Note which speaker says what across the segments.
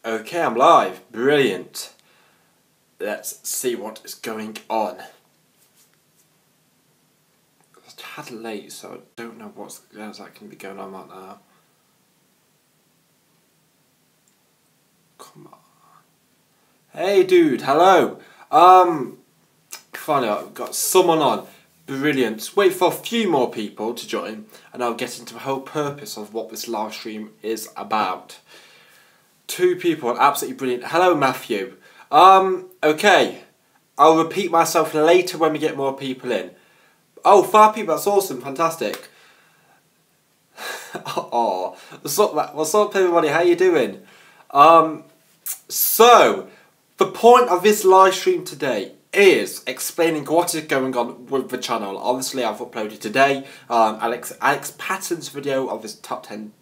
Speaker 1: Okay, I'm live. Brilliant. Let's see what is going on. It's a tad late, so I don't know what's exactly be going on right now. Come on. Hey dude, hello. Finally I've got someone on. Brilliant. Wait for a few more people to join and I'll get into the whole purpose of what this live stream is about. 2 people, absolutely brilliant. Hello Matthew. Okay. I'll repeat myself later when we get more people in. Oh, 5 people, that's awesome, fantastic. Oh, what's up everybody, how you doing? So, the point of this live stream today is explaining what is going on with the channel. Obviously, I've uploaded today Alex Patton's video of his top 10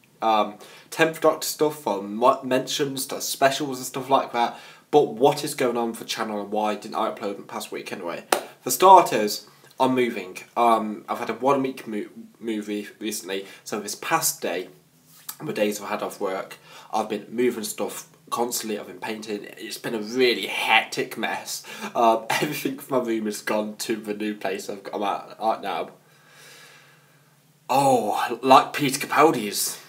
Speaker 1: 10th Doctor stuff, from what mentions to specials and stuff like that. But what is going on with the channel and why didn't I upload the past week anyway? For starters, I'm moving. I've had a 1 week movie recently, so this past day, the days I've had off work, I've been moving stuff constantly. I've been painting. It's been a really hectic mess. Everything from my room has gone to the new place I'm at right now. Oh, like Peter Capaldi's.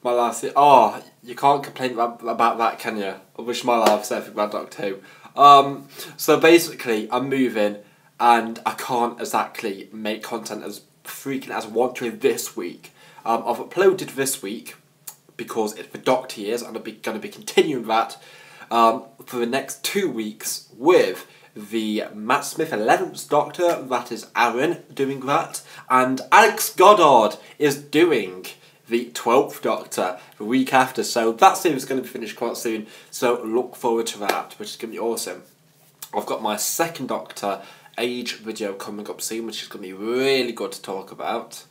Speaker 1: My last thing. Oh, you can't complain about that, can you? I wish my life was everything about Doctor Who. So basically, I'm moving, and I can't exactly make content as frequent as I want to this week. I've uploaded this week because it's the Doctor years, and I'm going to be continuing that for the next 2 weeks with the Matt Smith 11th Doctor. That is Aaron doing that, and Alex Goddard is doing the 12th Doctor the week after, so that series is going to be finished quite soon, so look forward to that, which is going to be awesome. I've got my 2nd Doctor age video coming up soon, which is going to be really good to talk about.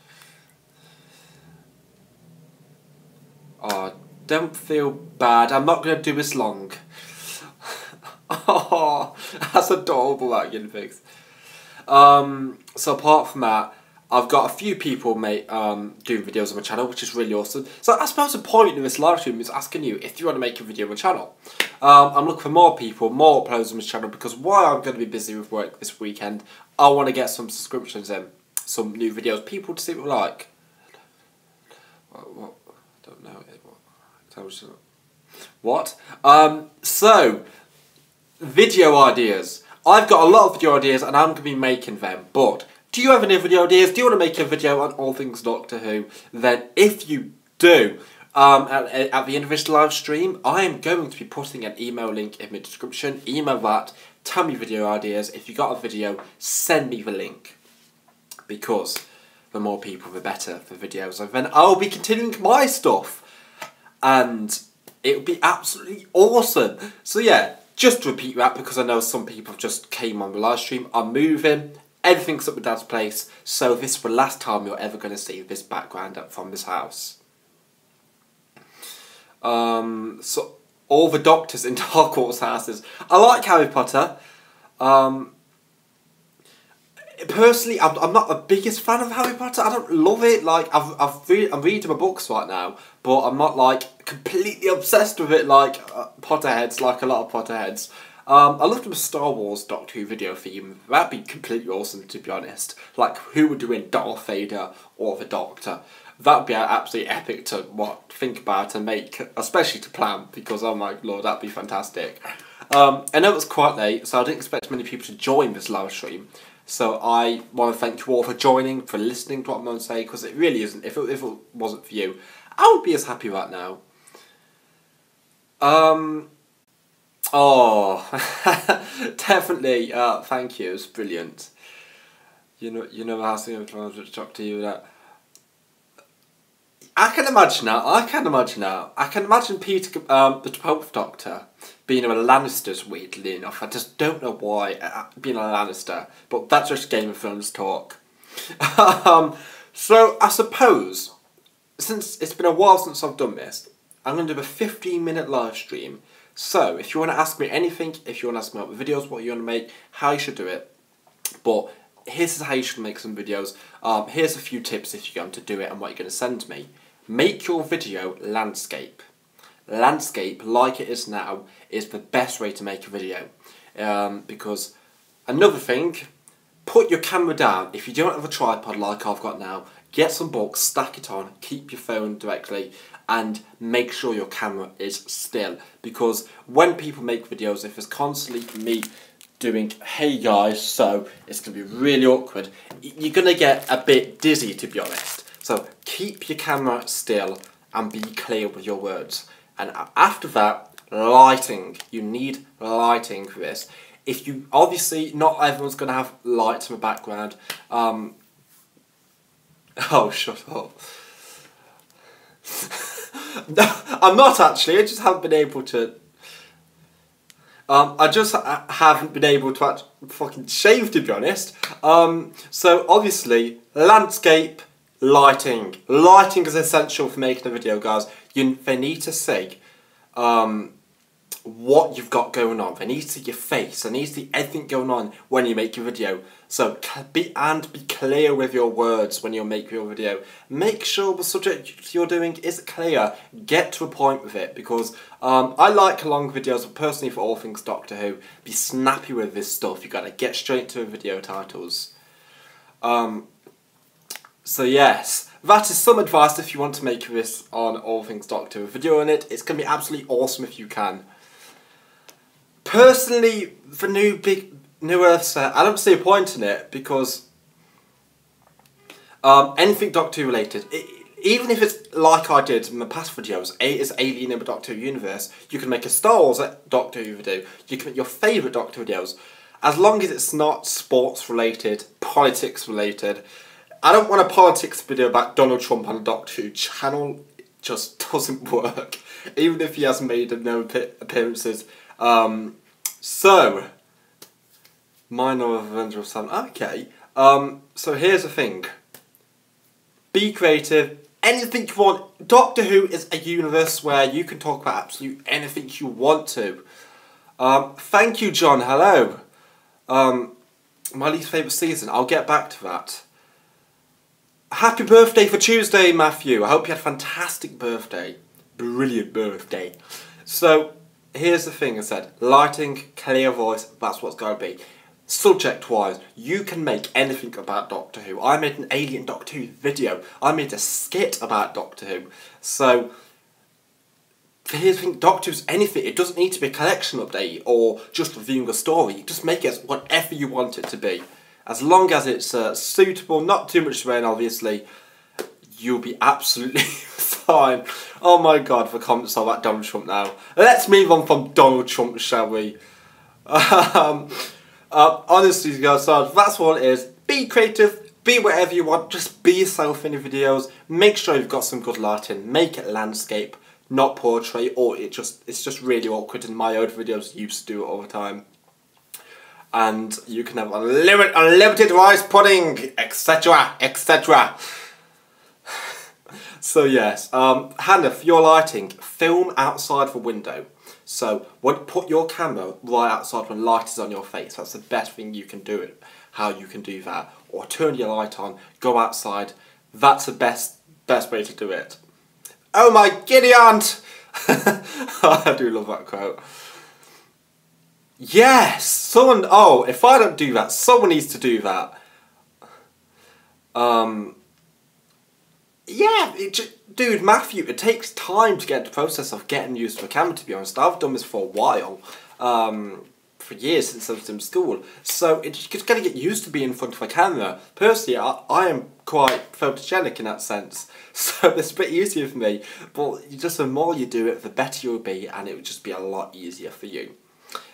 Speaker 1: Oh, don't feel bad, I'm not going to do this long. Oh, that's adorable, that guinea pigs. So apart from that, I've got a few people doing videos on my channel, which is really awesome. So I suppose the point of this live stream is asking you if you want to make a video on my channel. I'm looking for more people, more uploads on this channel, because while I'm going to be busy with work this weekend, I want to get some subscriptions in, some new videos, people to see what we like. What? I don't know. What? So, video ideas. I've got a lot of video ideas and I'm going to be making them, but do you have any video ideas? Do you want to make a video on all things Doctor Who? Then if you do, at the end of this live stream, I am going to be putting an email link in the description. Email that, tell me video ideas. If you got a video, send me the link, because the more people, the better for videos. And then I'll be continuing my stuff, and it will be absolutely awesome. So yeah, just to repeat that, because I know some people just came on the live stream. I'm moving. Everything's at my dad's place, so this is the last time you're ever going to see this background from this house. So all the Doctors in Dark Horse houses. I like Harry Potter. Personally, I'm not the biggest fan of Harry Potter. I don't love it. Like I'm reading my books right now, but I'm not like completely obsessed with it like Potterheads, like a lot of Potterheads. I loved the Star Wars Doctor Who video theme. That'd be completely awesome, to be honest. Like, who would do in Darth Vader or the Doctor? That'd be absolutely epic to think about and make, especially to plan, because oh my lord, that'd be fantastic. I know it's quite late, so I didn't expect many people to join this live stream. So I want to thank you all for joining, for listening to what I'm going to say, because it really isn't. If it wasn't for you, I would be as happy right now. Oh, definitely. Thank you. It's brilliant. You know, asking if I was to talk to you that. I can imagine that. I can imagine Peter, the 12th Doctor, being a Lannisters. Weirdly enough, I just don't know why being a Lannister, but that's just Game of Thrones talk. So I suppose, since it's been a while since I've done this, I'm going to do a 15-minute live stream. So, if you want to ask me anything, if you want to ask me about the videos, what you want to make, how you should do it, but here's how you should make some videos. Here's a few tips if you're going to do it and what you're going to send me. Make your video landscape. Landscape, like it is now, is the best way to make a video. Because another thing, put your camera down. If you don't have a tripod like I've got now, get some books, stack it on, keep your phone directly, and make sure your camera is still. Because when people make videos, if it's constantly me doing, hey guys, so it's going to be really awkward, you're going to get a bit dizzy, to be honest. So keep your camera still and be clear with your words. And after that, lighting. You need lighting for this. If you, obviously, not everyone's going to have lights in the background. Oh, shut up. No, I'm not actually, I just haven't been able to... I just haven't been able to fucking shave, to be honest. So, obviously, landscape, lighting. Lighting is essential for making a video, guys. They need to see what you've got going on. They need to see your face. They need to see everything going on when you make your video. So be clear with your words when you make your video. Make sure the subject you're doing is clear. Get to a point with it, because I like long videos, but personally for all things Doctor Who, be snappy with this stuff. You gotta get straight to the video titles. So yes, that is some advice if you want to make this on all things Doctor Who. A video on it, it's gonna be absolutely awesome if you can. Personally, the new Earth set, I don't see a point in it, because anything Doctor Who related, even if it's like I did in my past videos, it's Alien in the Doctor Who universe, you can make a Star Wars Doctor Who video, you can make your favourite Doctor Who videos, as long as it's not sports related, politics related. I don't want a politics video about Donald Trump on a Doctor Who channel. It just doesn't work, even if he hasn't made no appearances. So, Minor Avenger of Sun. Okay. So here's the thing. Be creative. Anything you want. Doctor Who is a universe where you can talk about absolutely anything you want to. Thank you, John. Hello. My least favourite season. I'll get back to that. Happy birthday for Tuesday, Matthew. I hope you had a fantastic birthday. Brilliant birthday. So, here's the thing I said. Lighting, clear voice, that's what's got to be. Subject-wise, you can make anything about Doctor Who. I made an Alien Doctor Who video. I made a skit about Doctor Who. So, here's the thing, Doctor Who's anything. It doesn't need to be a collection update or just reviewing a story. You just make it whatever you want it to be. As long as it's suitable, not too much rain, obviously, you'll be absolutely fine. Oh my god, the comments are about Donald Trump now. Let's move on from Donald Trump, shall we? Honestly, guys, so that's what it is. Be creative, be whatever you want, just be yourself in your videos. Make sure you've got some good lighting. Make it landscape, not portrait, or it's just really awkward. In my old videos, I used to do it all the time. And you can have unlimited rice pudding, etc, etc. So yes, Hannah, for your lighting, film outside the window. So put your camera right outside when light is on your face. That's the best thing you can do it. How you can do that, or turn your light on, go outside. That's the best way to do it. Oh my giddy aunt! I do love that quote. Yes, someone. Oh, if I don't do that, someone needs to do that. Yeah, dude, Matthew, it takes time to get the process of getting used to a camera, to be honest. I've done this for a while, for years since I was in school, so it's just got to get used to being in front of a camera. Personally, I am quite photogenic in that sense, so it's a bit easier for me, but just the more you do it, the better you'll be, and it would just be a lot easier for you.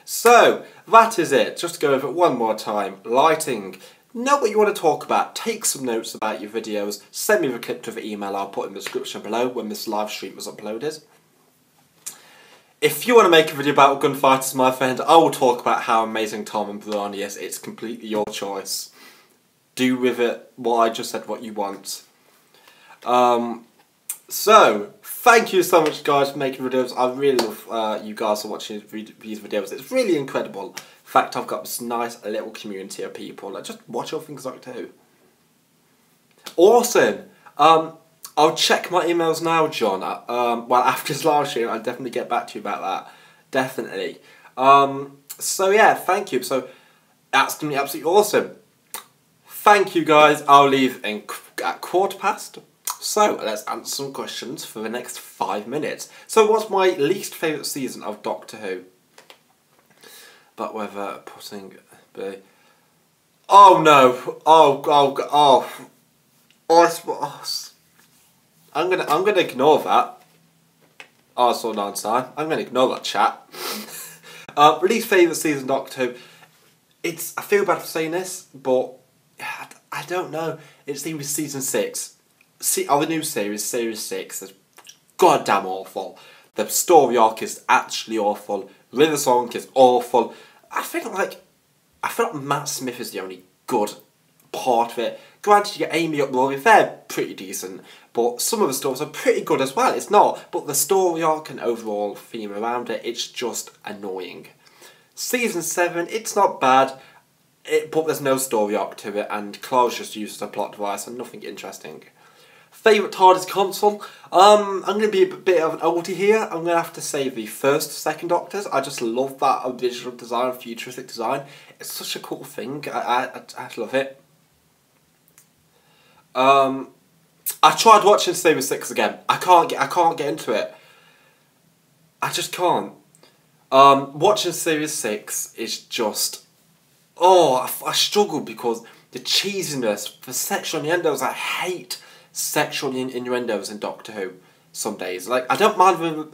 Speaker 1: So, that is it. Just to go over it one more time. Lighting. Know what you want to talk about. Take some notes about your videos. Send me the clip to the email I'll put in the description below when this live stream was uploaded. If you want to make a video about gunfighters, my friend, I will talk about how amazing Tom and Brawny is. It's completely your choice. Do with it what I just said, what you want. So, thank you so much, guys, for making videos. I really love you guys for watching these videos. It's really incredible. fact, I've got this nice little community of people that just watch all things Doctor Who. Awesome. I'll check my emails now, John. Well, after this live stream, I'll definitely get back to you about that. Definitely. So yeah, thank you. So that's going to be absolutely awesome. Thank you, guys. I'll leave at 1:15. So let's answer some questions for the next 5 minutes. So what's my least favourite season of Doctor Who? But whether putting the... Oh no! I'm gonna ignore that. Oh, I saw Einstein. I'm gonna ignore that chat. Least favourite season Doctor Who. I feel bad for saying this, but I don't know. It's either season 6. The new series 6, is goddamn awful. The story arc is actually awful. River Song is awful. I feel like Matt Smith is the only good part of it. Granted, you get Amy up Rory, they're pretty decent, but some of the stories are pretty good as well. It's not, but the story arc and overall theme around it, it's just annoying. Season 7, it's not bad, but there's no story arc to it, and Clara's just used as a plot device and nothing interesting. Favourite TARDIS console? I'm going to be a bit of an oldie here. I'm going to have to say the first, second Doctors. I just love that original design, futuristic design. It's such a cool thing. I love it. I tried watching Series 6 again. I can't get into it. I just can't. Watching Series 6 is just... Oh, I struggle because the cheesiness, the sexual innuendos, I hate sexual innuendos in Doctor Who some days. Like, I don't mind them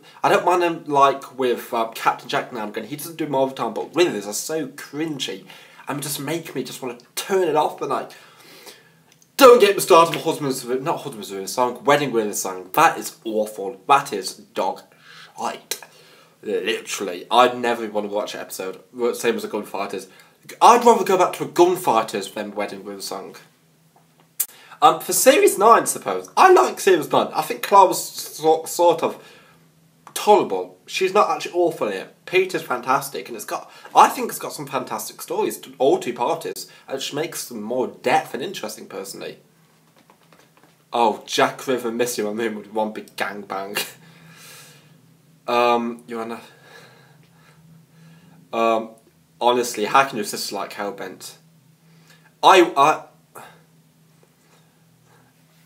Speaker 1: like with Captain Jack now and again. He doesn't do them all the time, but Withers are so cringy and just make me just want to turn it off. And like, don't get me started on not Husband's Withers song, Wedding Withers song. That is awful. That is dog shite. Literally, I'd never want to watch an episode. Same as the Gunfighters. I'd rather go back to a Gunfighters than Wedding Withers song. For Series 9, I suppose. I like Series 9. I think Clara was sort of tolerable. She's not actually awful in it. Peter's fantastic, and I think it's got some fantastic stories, all two parties, which makes them more depth and interesting, personally. Oh, Jack River missing my moon with one big gangbang. You wanna... honestly, how can your sister like Hellbent?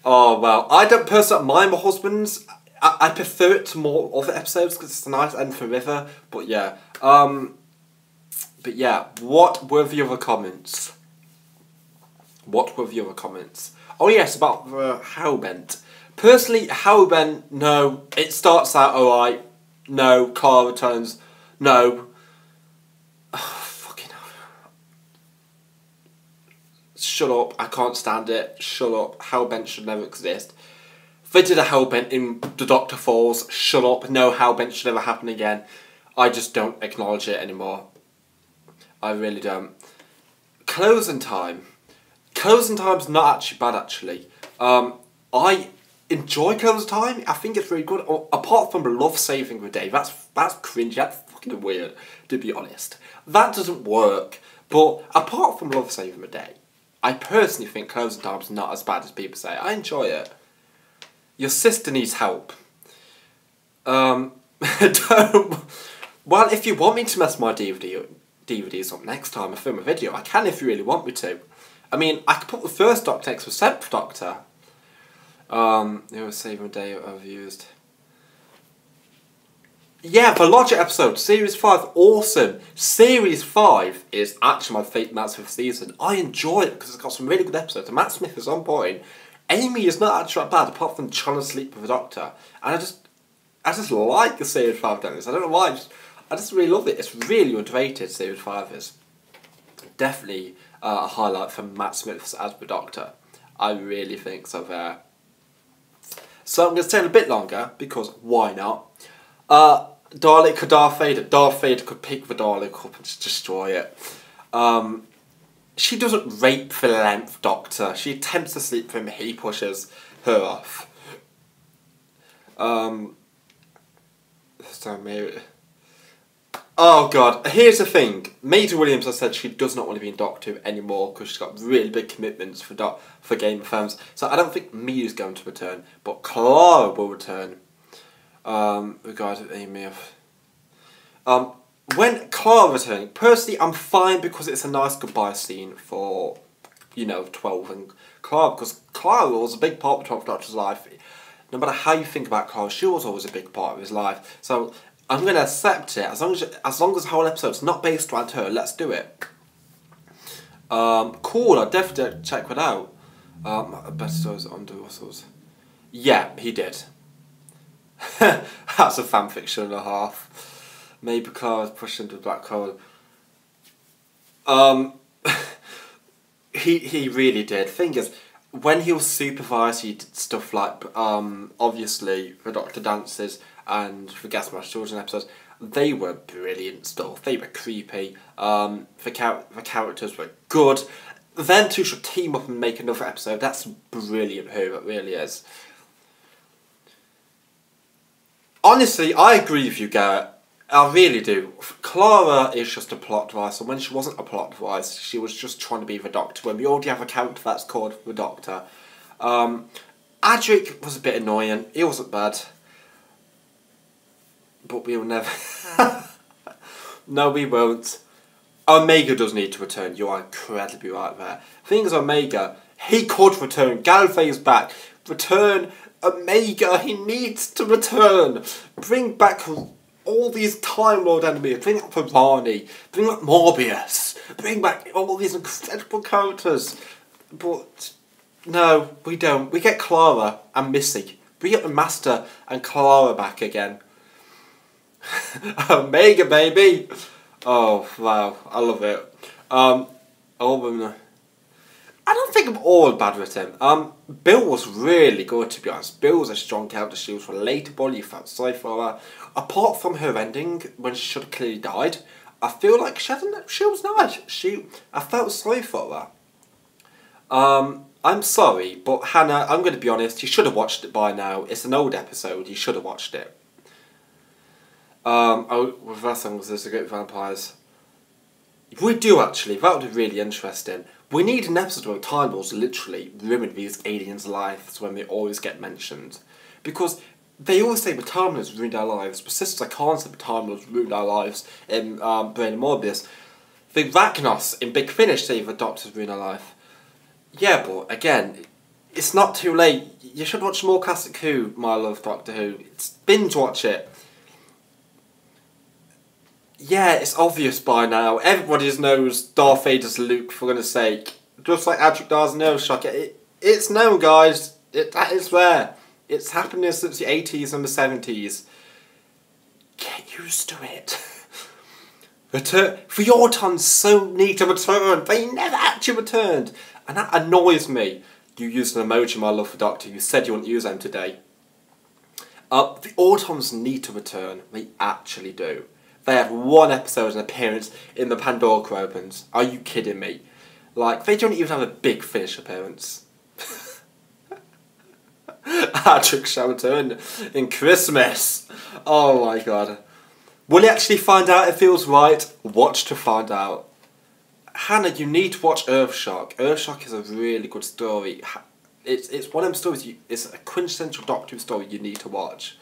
Speaker 1: Oh, well, I don't personally mind my husband's. I prefer it to more other episodes because it's a nice end for River. But yeah. But yeah, what were the other comments? Oh yes, about the Hellbent. Personally, Hellbent, no. It starts out alright. No. Clara returns. No. Shut up, I can't stand it. Shut up, Hellbent should never exist. If they did a Hellbent in The Doctor Falls, shut up, no Hellbent should ever happen again. I just don't acknowledge it anymore. I really don't. Closing Time. Closing Time's not actually bad, actually. I enjoy Closing Time. I think it's really good. Apart from Love Saving the Day, that's cringy, that's fucking weird, to be honest. That doesn't work. But apart from Love Saving the Day, I personally think Closing Time's not as bad as people say. I enjoy it. Your sister needs help. Well, if you want me to mess my DVDs up next time I film a video, I can if you really want me to. I mean, I could put the first Doctor next to the 7th Doctor. It was Saving the Day overused. Yeah, the Logic episode, Series 5, awesome. Series 5 is actually my favourite Matt Smith season. I enjoy it because it's got some really good episodes. And Matt Smith is on point. Amy is not actually that bad, apart from trying to sleep with the Doctor. And I just like the Series 5 Dennis. I don't know why, I just really love it. It's really underrated, Series 5 is. Definitely a highlight for Matt Smith as the Doctor. I really think so there. So I'm going to stay a bit longer, because why not? Dalek or Darth Vader? Darth Vader could pick the Dalek up and just destroy it. She doesn't rape the 11th Doctor. She attempts to sleep with him, he pushes her off. So maybe... Oh god, here's the thing. Maisie Williams has said she does not want to be in Doctor Who anymore because she's got really big commitments for Game of Thrones. So I don't think Mia's going to return, but Clara will return. Regarding Amy of... when Clara returning, personally I'm fine because it's a nice goodbye scene for, 12 and Clara, because Clara was a big part of the 12th Doctor's life. No matter how you think about Clara, she was always a big part of his life. So I'm going to accept it as long as the whole episode's not based around her. Let's do it. Cool. I'll definitely check it out. Best stories under Russell's. Yeah, he did. That's a fanfiction and a half. Maybe Clara's pushed into a black hole. He really did. Thing is, when he was supervised, he did stuff like obviously the Doctor dances and the Gas Mask Children episodes. They were brilliant stuff. They were creepy. The characters were good. Them two should team up and make another episode. That's brilliant. Who it really is. Honestly, I agree with you, Garrett. I really do. Clara is just a plot device, and when she wasn't a plot device, she was just trying to be the Doctor, when we already have a character that's called the Doctor. Adric was a bit annoying. He wasn't bad. But we will never... No, we won't. Omega does need to return. You are incredibly right there. Thing is, Omega, he could return. Gallifrey's back. Return Omega. He needs to return. Bring back all these Time Lord enemies. Bring up Ravani. Bring up Morbius. Bring back all these incredible characters. But no, we don't. We get Clara and Missy. Bring up the Master and Clara back again. Omega, baby. Oh wow, I love it. I don't think I'm all bad with him. Bill was really good, to be honest. Bill was a strong character. She was relatable. You felt sorry for her. Apart from her ending, when she should have clearly died, I feel like she was nice. I felt sorry for her. I'm sorry, but Hannah, I'm going to be honest. You should have watched it by now. It's an old episode. You should have watched it. With that song, there's a great vampires. We do actually. That would be really interesting. We need an episode where Time Lords literally ruin these aliens' lives when they always get mentioned, because they always say the Time Lords ruined our lives. But sisters, I can't say the Time Lords ruined our lives in Brain and Morbius. The Ragnos in Big Finish say the Doctors ruined our life. Yeah, but again, it's not too late. You should watch more classic Who, my love, Doctor Who. Binge watch it. Yeah, it's obvious by now. Everybody just knows Darth Vader's Luke, for goodness sake. Just like Adric Dar's Shock. It's known, guys. That is there. It's happening since the 80s and the 70s. Get used to it. The Autons so need to return. They never actually returned. And that annoys me. You used an emoji, my love for Doctor. You said you wouldn't use them today. The Autons need to return. They actually do. They have one episode, an appearance in the Pandora Opens. Are you kidding me? Like, they don't even have a Big Finish appearance. Adric shall return in Christmas. Oh my god. Will he actually find out it feels right? Watch to find out. Hannah, you need to watch Earthshock. Earthshock is a really good story. It's one of them stories, it's a quintessential Doctor Who story you need to watch.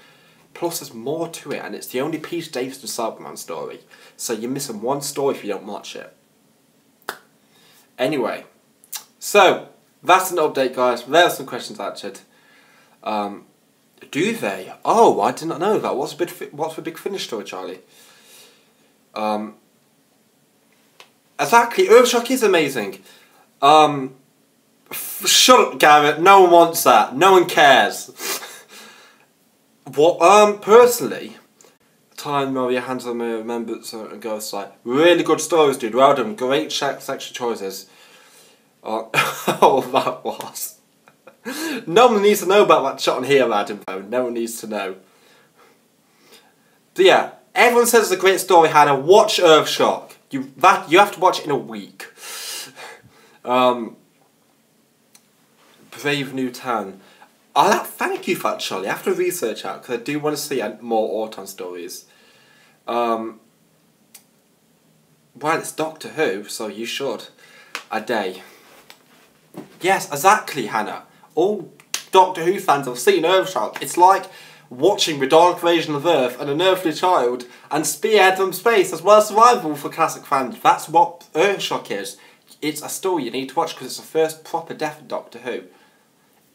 Speaker 1: Plus there's more to it, and it's the only Peter Davison Cyberman story. So you're missing one story if you don't watch it. Anyway, so that's an update, guys. There are some questions answered. Do they? Oh, I did not know that. What's the Big Finish story, Charlie? Exactly, Earthshock is amazing. Shut up, Garrett. No one wants that. No one cares. What? Personally, Time where your hands on me, remembrance and Ghost Light. Really good stories, dude. Well done. Great section choices. Oh, that was. No one needs to know about that shot on here, Adam. No one needs to know. But yeah, everyone says it's a great story, Hannah. Watch Earthshock. You have to watch it in a week. Brave New Town. Thank you for that, Charlie. I have to research out because I do want to see more Auton stories. Well, it's Doctor Who, so you should. A day. Yes, exactly, Hannah. All Doctor Who fans have seen Earthshock. It's like watching the dark version of Earth and an earthly child and spearhead from space as well as survival for classic fans. That's what Earthshock is. It's a story you need to watch because it's the first proper death of Doctor Who.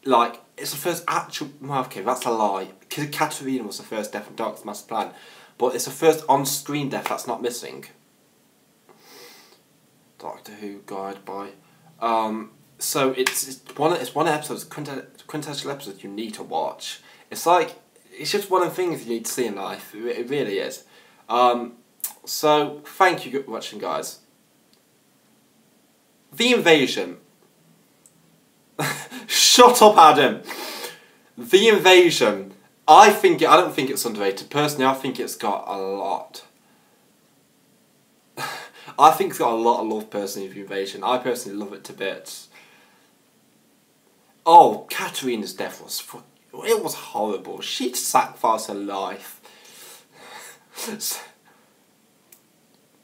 Speaker 1: Like, it's the first actual... Well, okay, that's a lie. Katarina was the first death of Doctor's Master Plan. But it's the first on-screen death that's not missing. Doctor Who Guide by... So it's one episode, it's quintessential episode you need to watch. It's like, it's just one of the things you need to see in life. It really is. So, thank you for watching, guys. The Invasion. Shut up, Adam. The Invasion. I don't think it's underrated. Personally, I think it's got a lot. I think it's got a lot of love, personally, The Invasion. I personally love it to bits. Oh, Katarina's death was... It was horrible. She sacrificed her life.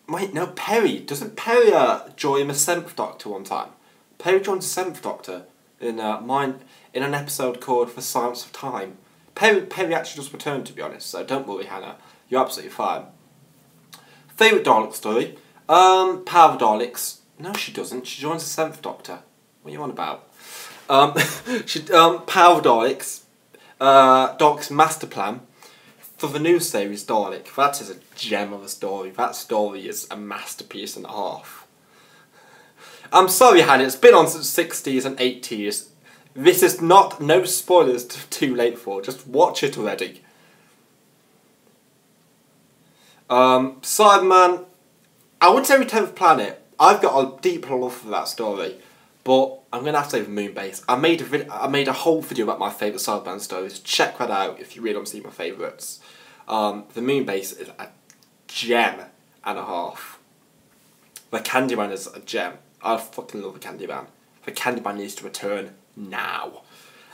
Speaker 1: Wait, no, Perry. Doesn't Perry join the 7th Doctor one time? Perry joins the 7th Doctor in an episode called The Silence of Time. Perry actually just returned, to be honest, so don't worry, Hannah. You're absolutely fine. Favourite Dalek story? Power of Daleks. No, she doesn't. She joins the 7th Doctor. What are you on about? Power of Daleks. Dalek's Master Plan. For the new series, Dalek. That is a gem of a story. That story is a masterpiece and a half. I'm sorry, Hannah, it's been on since the 60s and 80s. This is not, no spoilers too late for. Just watch it already. Cyberman, I would say Return Planet. I've got a deep love for that story, but I'm going to have to say the Moonbase. I made a whole video about my favourite Cyberman stories. Check that out if you really want to see my favourites. The Moonbase is a gem and a half. The Candyman is a gem. I fucking love the Candyman. The Candyman needs to return now.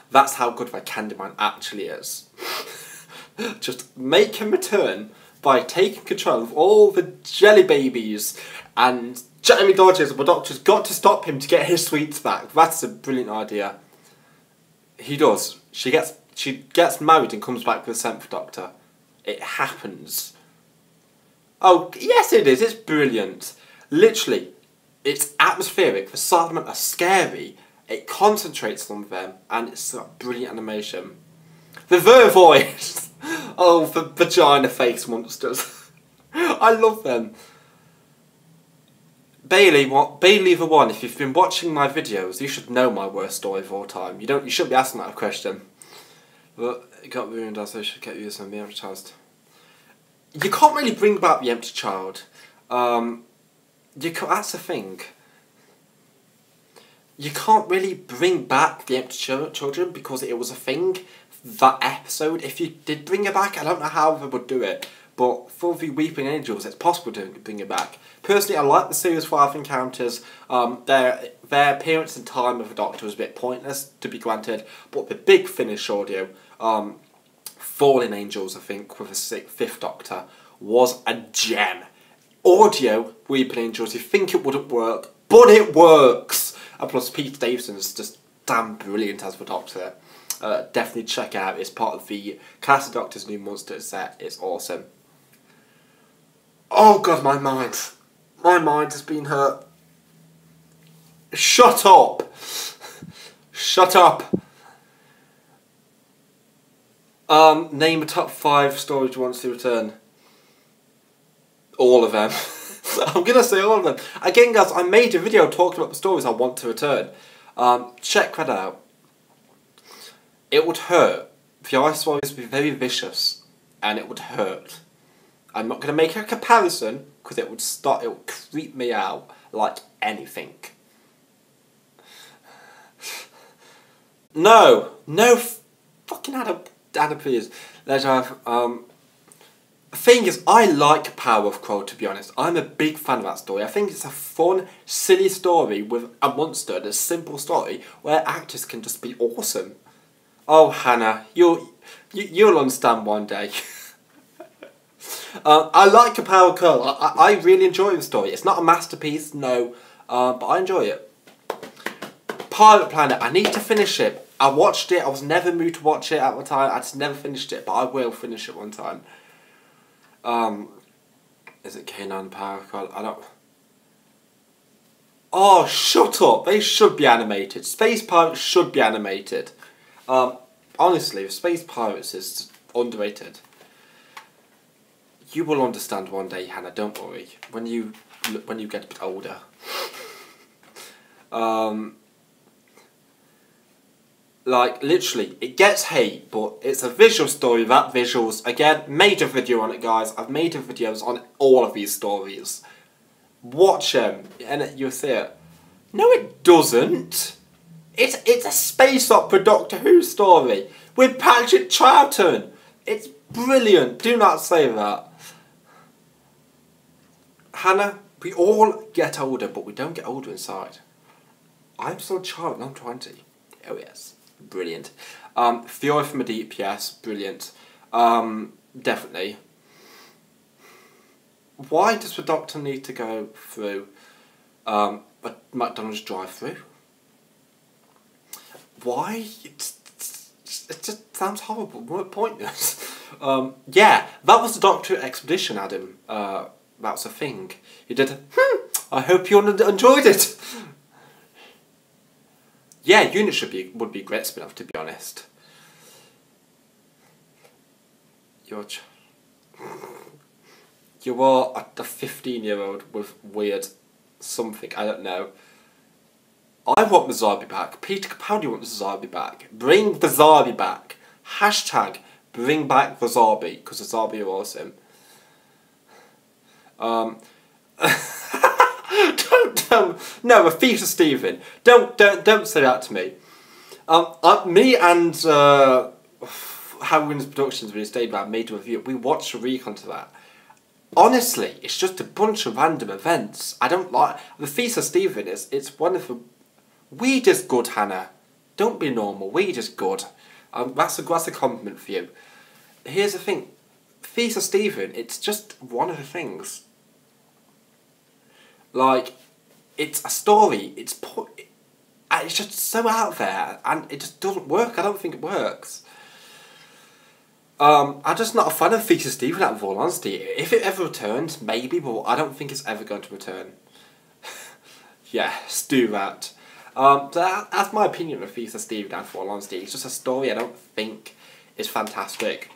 Speaker 1: That's how good the Candyman actually is. Just make him return by taking control of all the jelly babies and Jeremy Dodgers, the Doctor's got to stop him to get his sweets back. That's a brilliant idea. He does. She gets married and comes back with the 7th Doctor. It happens. Oh, yes it is. It's brilliant. Literally, it's atmospheric. The Cybermen are scary. It concentrates on them, and it's a brilliant animation. The Vervoids! Oh, the vagina face monsters. I love them. Bailey the One, if you've been watching my videos, you should know my worst story of all time. You shouldn't be asking that question. But it got ruined as I should get used on the empty child. You can't really bring back the empty child. That's the thing. You can't really bring back the empty children because it was a thing. That episode, if you did bring it back, I don't know how they would do it. But for the Weeping Angels, it's possible to bring it back. Personally, I like the Series 5 encounters. Their appearance and time of the Doctor was a bit pointless, to be granted. But the big finish audio, Fallen Angels, I think, with the 5th Doctor, was a gem. Audio, Weeping Angels, you think it wouldn't work, but it works! And plus, Peter Davison is just damn brilliant as the Doctor. Definitely check it out. It's part of the Classic Doctor's New Monsters set. It's awesome. Oh god, my mind. My mind has been hurt. Shut up! Shut up! Name a top 5 stories you want to return. All of them. I'm gonna say all of them. Again, guys, I made a video talking about the stories I want to return. Check that out. It would hurt. The ice stories would be very vicious, and it would hurt. I'm not gonna make a comparison because it would creep me out like anything. No, fucking Adam, please. Let's have the thing is, I like Power of Crow, to be honest. I'm a big fan of that story. I think it's a fun, silly story with a monster, and a simple story where actors can just be awesome. Oh, Hannah, you'll understand one day. I like A Power Curl. I really enjoy the story. It's not a masterpiece, no, but I enjoy it. Pirate Planet, I need to finish it. I watched it, I was never moved to watch it at the time, I just never finished it, but I will finish it one time. Is it K9 Power Curl? I don't... Oh, shut up! They should be animated. Space Pirates should be animated. Honestly, Space Pirates is underrated. You will understand one day, Hannah, don't worry. When you get a bit older. Like, literally, it gets hate, but it's a visual story. That visuals, again, made a video on it, guys. I've made videos on all of these stories. Watch them, and you'll see it. No, it doesn't. It's a space opera Doctor Who story with Patrick Troughton. It's brilliant. Do not say that. Hannah, we all get older, but we don't get older inside. I'm still a child and I'm 20. Oh yes. Brilliant. Fury from the Deep, yes, brilliant. Definitely. Why does the Doctor need to go through a McDonald's drive-through? Why? It just sounds horrible, pointless. Yeah, that was the Doctor Expedition, Adam. That's a thing. He did. I hope you enjoyed it. Yeah, Unit would be a great spin-off, to be honest. You are a 15-year-old with weird something, I don't know. I want the Zarbi back. Peter Capaldi wants the Zarbi back. Bring the Zarbi back. Hashtag bring back the Zarbi, because the Zarbi are awesome. No, a Feast of Stephen. Don't say that to me. Me and Howard's Productions, when he stayed back, made a review. We watched a recon to that. Honestly, it's just a bunch of random events. I don't like the Feast of Stephen. It's one of the we just good, Hannah. Don't be normal. We just good. That's a compliment for you. Here's the thing, Feast of Stephen. It's just one of the things. Like, it's a story. It's just so out there, and it just doesn't work. I don't think it works. I'm just not a fan of Feast of Stephen, out of all honesty. If it ever returns, maybe, but I don't think it's ever going to return. Yes, do that. So that's my opinion of Feast of Stephen, out of all honesty. It's just a story I don't think is fantastic.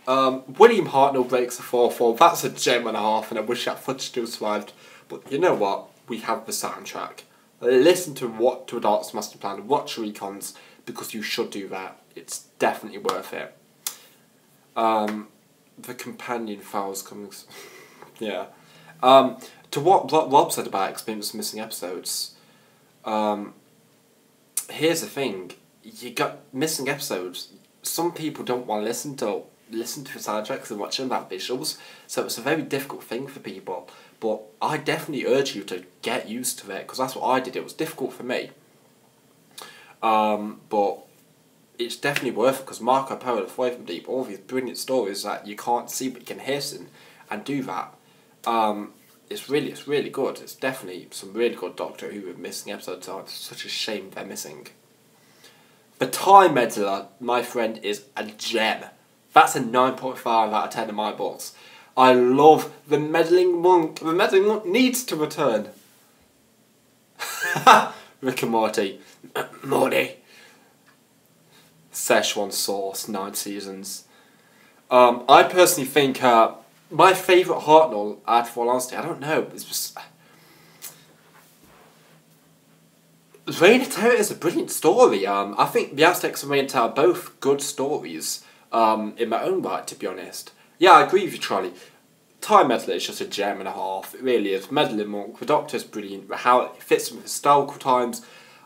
Speaker 1: William Hartnell breaks the 4-4. That's a gem and a half, and I wish that footage still survived. But you know what? We have the soundtrack. Listen to To a Dark's Master Plan. Watch recons, because you should do that. It's definitely worth it. The companion files coming. Yeah. To what Rob said about Experience Missing Episodes. Here's the thing. You got missing episodes. Some people don't want to listen to the soundtracks and watch them without visuals, so it's a very difficult thing for people. But I definitely urge you to get used to it, because that's what I did. It was difficult for me. But it's definitely worth it, because Marco Polo, Fury from Deep, all these brilliant stories that you can't see but you can hear and do that. It's really good. It's definitely some really good Doctor Who with missing episodes. It's such a shame they're missing. The Time Meddler, my friend, is a gem. That's a 9.5 out of 10 in my books. I love the Meddling Monk. The Meddling Monk needs to return. Rick and Morty. Morty. Szechuan Sauce, 9 seasons. I personally think my favourite Hartnell, out of all honesty, I don't know, it's just... Reign of Terror is a brilliant story. I think The Aztecs and Reign of Terror are both good stories, in my own right, to be honest. Yeah, I agree with you, Charlie. Time Meddler is just a gem and a half. It really is. Meddling Monk, the Doctor's brilliant. How it fits with historical times.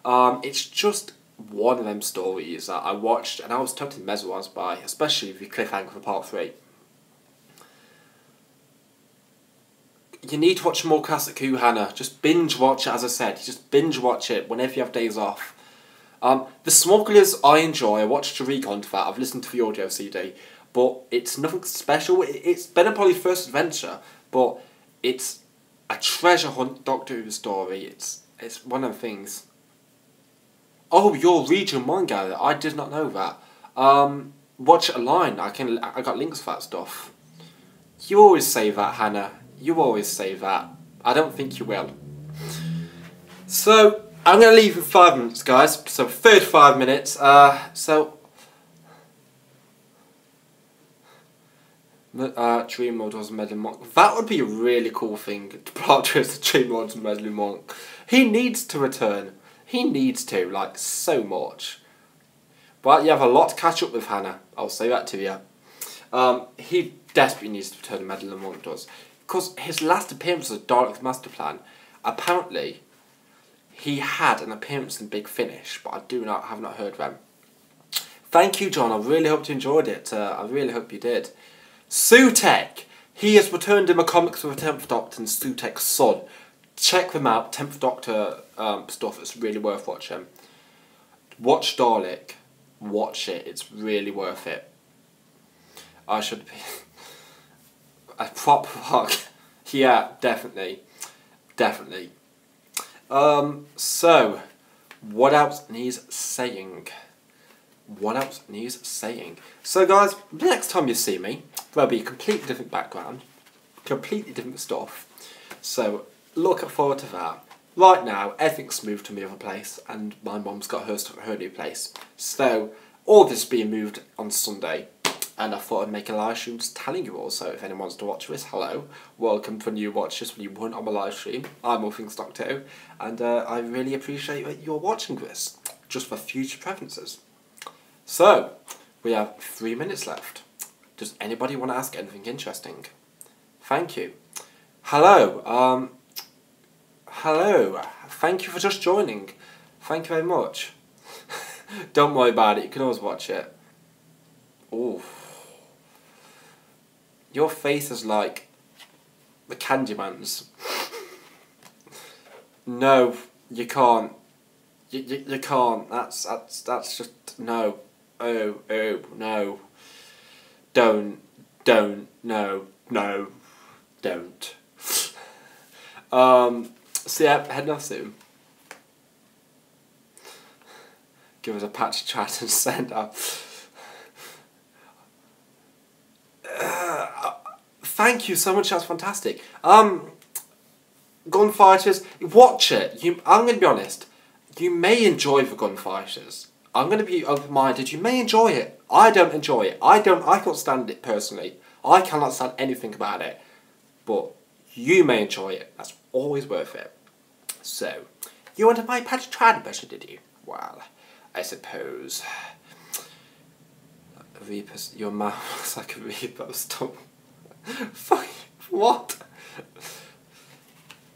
Speaker 1: It's just one of them stories that I watched and I was totally mesmerised by, especially the cliffhanger for part 3. You need to watch more classic Who, Hannah. Just binge watch it, as I said. Just binge watch it whenever you have days off. The Smugglers I enjoy. I watched a recon to that. I've listened to the audio CD. but it's nothing special. It's Ben and Polly's first adventure, but it's a treasure hunt Doctor Who story. It's one of the things. Oh, you're Region 1 Gary. I did not know that. Watch it online. I got links for that stuff. You always say that, Hannah. You always say that. I don't think you will. So, I'm going to leave in 5 minutes, guys. So, 35 minutes. Dream Lord was a meddling monk. That would be a really cool thing to plot as the Dream Lord's a meddling monk. He needs to return. He needs to, like, so much. But you have a lot to catch up with, Hannah. I'll say that to you. He desperately needs to return, meddling monk does. Because his last appearance was a Dalek Master Plan. Apparently, he had an appearance in Big Finish, but I have not heard them. Thank you, John. I really hope you enjoyed it. I really hope you did. Sutek! He has returned in the comics with the 10th Doctor and Sutek's son. Check them out. 10th Doctor stuff. It's really worth watching. Watch Dalek. Watch it. It's really worth it. I should be a proper fuck. Yeah, definitely. Definitely. So, what else needs saying? What else needs saying? So guys, the next time you see me, there'll be a completely different background, completely different stuff. So, look forward to that. Right now, everything's moved to my other place, and my mum's got her new place. So, all this being moved on Sunday, and I thought I'd make a live stream just telling you all. So if anyone wants to watch this, hello, welcome for new watchers when you weren't on my live stream. I'm All Things Doctor Who, and I really appreciate that you're watching this, just for future preferences. So, we have 3 minutes left. Does anybody want to ask anything interesting? Thank you. Hello, hello, thank you for just joining. Thank you very much. Don't worry about it, you can always watch it. Ooh. Your face is like the Candyman's. No, you can't. You can't. That's just no. Oh, no. Don't, no, don't. So yeah, heading off soon. Give us a patch of chat and send up. Thank you so much, that's fantastic. Gunfighters, watch it. I'm going to be honest, you may enjoy the Gunfighters. I'm going to be open-minded, you may enjoy it. I don't enjoy it. I can't stand it personally. I cannot stand anything about it. But you may enjoy it. That's always worth it. So, you wanted my patch trad version, did you? Well, I suppose. Reaper's, your mouth looks like a Reaper's tongue. Fuck, what?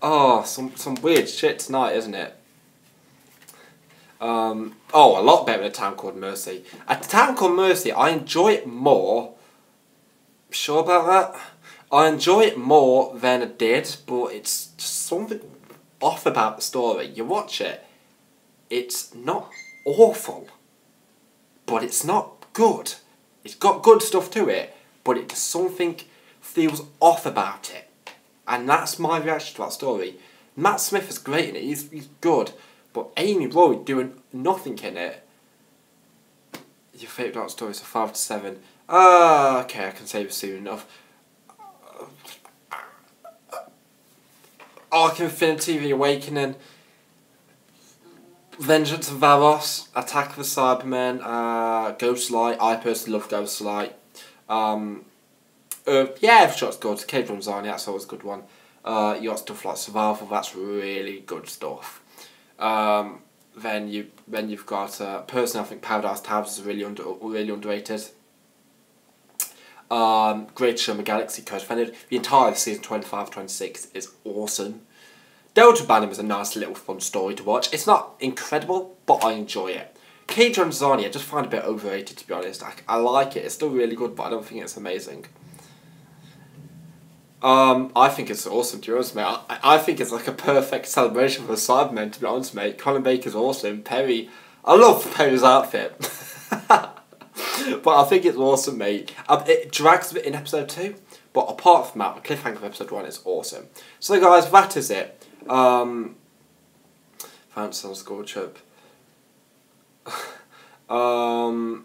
Speaker 1: Oh, some weird shit tonight, isn't it? Oh, a lot better than A Town Called Mercy. A Town Called Mercy, I enjoy it more. Sure about that? I enjoy it more than I did, but it's just something off about the story. You watch it, it's not awful, but it's not good. It's got good stuff to it, but it just something feels off about it. And that's my reaction to that story. Matt Smith is great in it, he's good, but Amy Roy doing nothing in it. Your favourite Doctor story is a 5 to 7. Okay, I can save it soon enough. Arc Infinity, The Awakening, Vengeance of Varos, Attack of the Cybermen, Ghostlight. I personally love Ghostlight. Yeah, Evershot's good. Cave Runs On, that's always a good one. You got stuff like Survival, that's really good stuff. Then you've got personally I think Paradise Towers is really underrated. Great Show the Galaxy co-defended. The entire season 25-26 is awesome. Delta Banner is a nice little fun story to watch. It's not incredible, but I enjoy it. Cage Run Zani, I just find a bit overrated to be honest. I like it, it's still really good, but I don't think it's amazing. I think it's awesome, to be honest, mate. I think it's like a perfect celebration for the Cybermen, to be honest, mate. Colin Baker's awesome. Perry, I love Perry's outfit. But I think it's awesome, mate. It drags a bit in episode 2, but apart from that, the cliffhanger of episode 1 is awesome. So guys, that is it. Found some score trip. I'm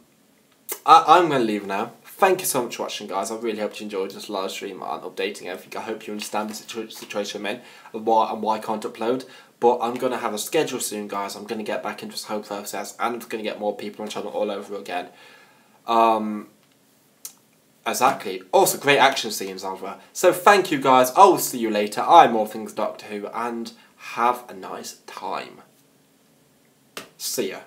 Speaker 1: going to leave now. Thank you so much for watching, guys. I really hope you enjoyed this live stream and updating everything. I hope you understand the situation I'm in and why I can't upload. But I'm going to have a schedule soon, guys. I'm going to get back into this whole process, and I'm going to get more people on the channel all over again. Exactly. Also, great action scenes over. So thank you, guys. I will see you later. I'm All Things Doctor Who, and have a nice time. See ya.